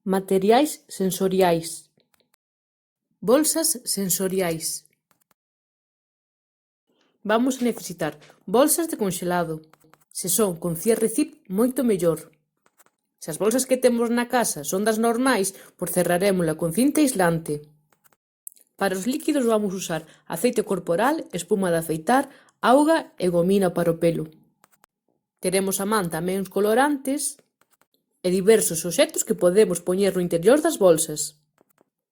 Materiais sensoriais. Bolsas sensoriais. Vamos a necesitar bolsas de conxelado. Se son con cierre zip, moito mellor. Se as bolsas que temos na casa son das normais, pois cerrarémola con cinta aislante. Para os líquidos vamos usar aceite corporal, espuma de afeitar, auga e gomina para o pelo. Teremos a man tamén os colorantes e diversos obxectos que podemos poñer no interior das bolsas.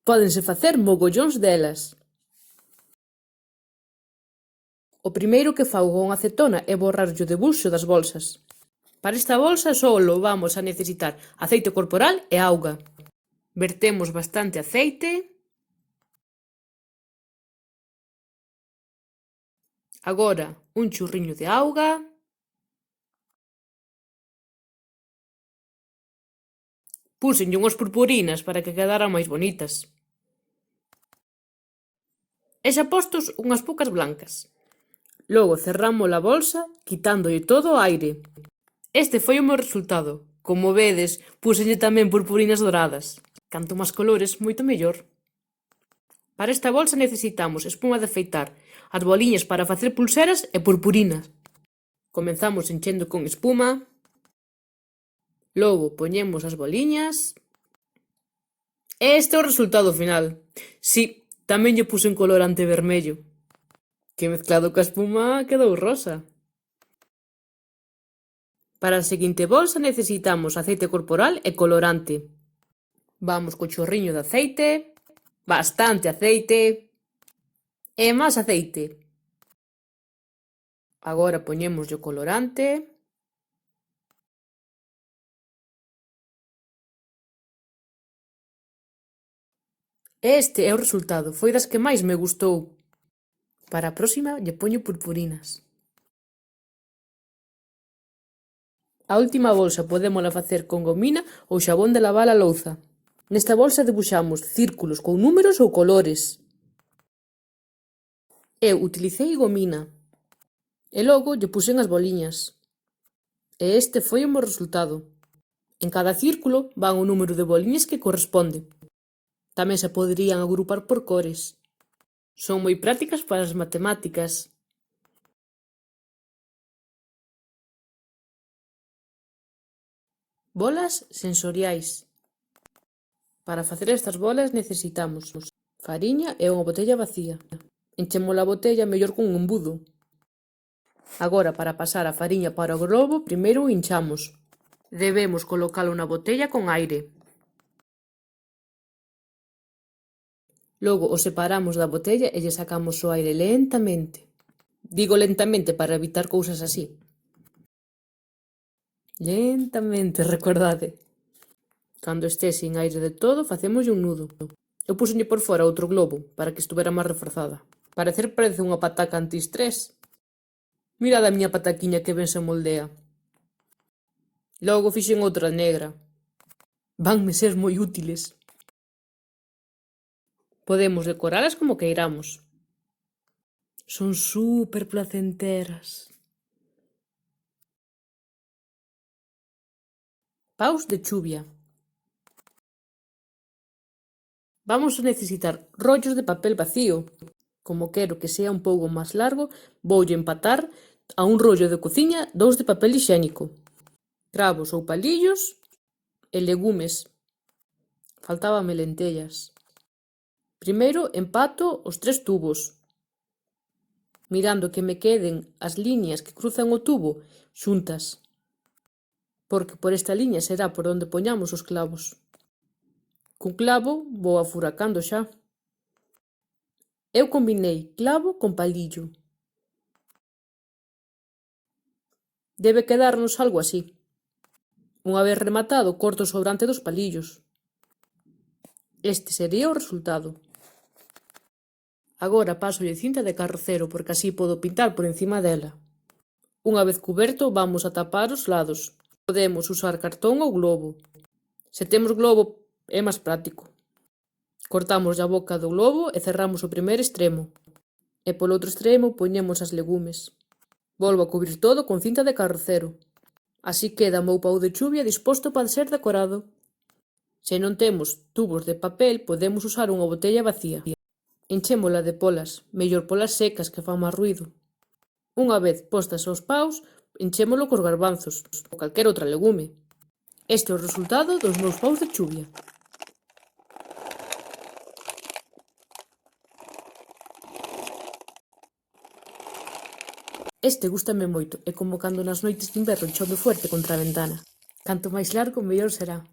Pódense facer mogollóns delas. O primeiro que fago con acetona é borrarlle o debuxo das bolsas. Para esta bolsa solo vamos a necesitar aceite corporal e auga. Vertemos bastante aceite. Agora un churriño de auga. Púxenlle unhas purpurinas para que quedaran máis bonitas. E xa postos unhas poucas blancas. Logo cerramos a bolsa, quitándolle todo o aire. Este foi o meu resultado. Como vedes, púxenlle tamén purpurinas doradas. Canto máis colores, moito mellor. Para esta bolsa necesitamos espuma de afeitar, as boliñas para facer pulseras e purpurinas. Comezamos enchendo con espuma. Logo poñemos as boliñas. Este é o resultado final. Si, tamén lle puse un colorante vermello, que mezclado coa espuma quedou rosa. Para a seguinte bolsa necesitamos aceite corporal e colorante. Vamos co chorriño de aceite, bastante aceite e máis aceite. Agora poñémoslle o colorante. Este é o resultado, foi das que máis me gustou. Para a próxima lle poño purpurinas. A última bolsa podémola facer con gomina ou xabón de lavar a louza. Nesta bolsa debuxamos círculos con números ou colores. Eu utilicei gomina. E logo lle puxen as boliñas. E este foi o meu resultado. En cada círculo van o número de boliñas que corresponde. Tamén se poderían agrupar por cores. Son moi prácticas para as matemáticas. Bolas sensoriais. Para facer estas bolas necesitamos fariña e unha botella vacía. Enchemos a botella mellor cun embudo. Agora, para pasar a fariña para o globo, primeiro o inchamos. Debemos colocalo na botella con aire. Logo o separamos da botella e lle sacamos o aire lentamente. Digo lentamente para evitar cousas así. Lentamente, recordade. Cando este sin aire de todo, facémoslle un nudo. Eu puxenlle por fora outro globo para que estuvera máis reforzada. Parece unha pataca antiestrés. Mirad a miña pataquiña que ben se moldea. Logo fixen outra negra. Vanme ser moi útiles. Podemos decoralas como queiramos. Son súper placenteras. Paus de chuvia. Vamos a necesitar rollos de papel vacío. Como quero que sea un pouco máis largo, voulle empatar a un rollo de cociña 2 de papel hixiénico. Cravos ou palillos e legumes. Faltábame lentellas. Primeiro empato os 3 tubos, mirando que me queden as liñas que cruzan o tubo xuntas, porque por esta liña será por onde poñamos os clavos. Cun clavo vou afuracando xa. Eu combinei clavo con palillo. Debe quedarnos algo así. Unha vez rematado, corto o sobrante dos palillos. Este sería o resultado. Agora pásolle cinta de carrocero porque así podo pintar por encima dela. Unha vez cuberto, vamos a tapar os lados. Podemos usar cartón ou globo. Se temos globo é máis práctico. Cortamos a boca do globo e cerramos o primeiro extremo. E polo outro extremo poñemos as legumes. Volvo a cubrir todo con cinta de carrocero. Así queda o meu pau de chuvia disposto para ser decorado. Se non temos tubos de papel, podemos usar unha botella vacía. Enchémola de polas, mellor polas secas que fan máis ruído. Unha vez postas aos paus, enchémolo cos garbanzos ou calquera outra legume. Este é o resultado dos meus paus de chuvia. Este gústame moito, é como cando nas noites de inverno chove fuerte contra a ventana. Canto máis largo, mellor será.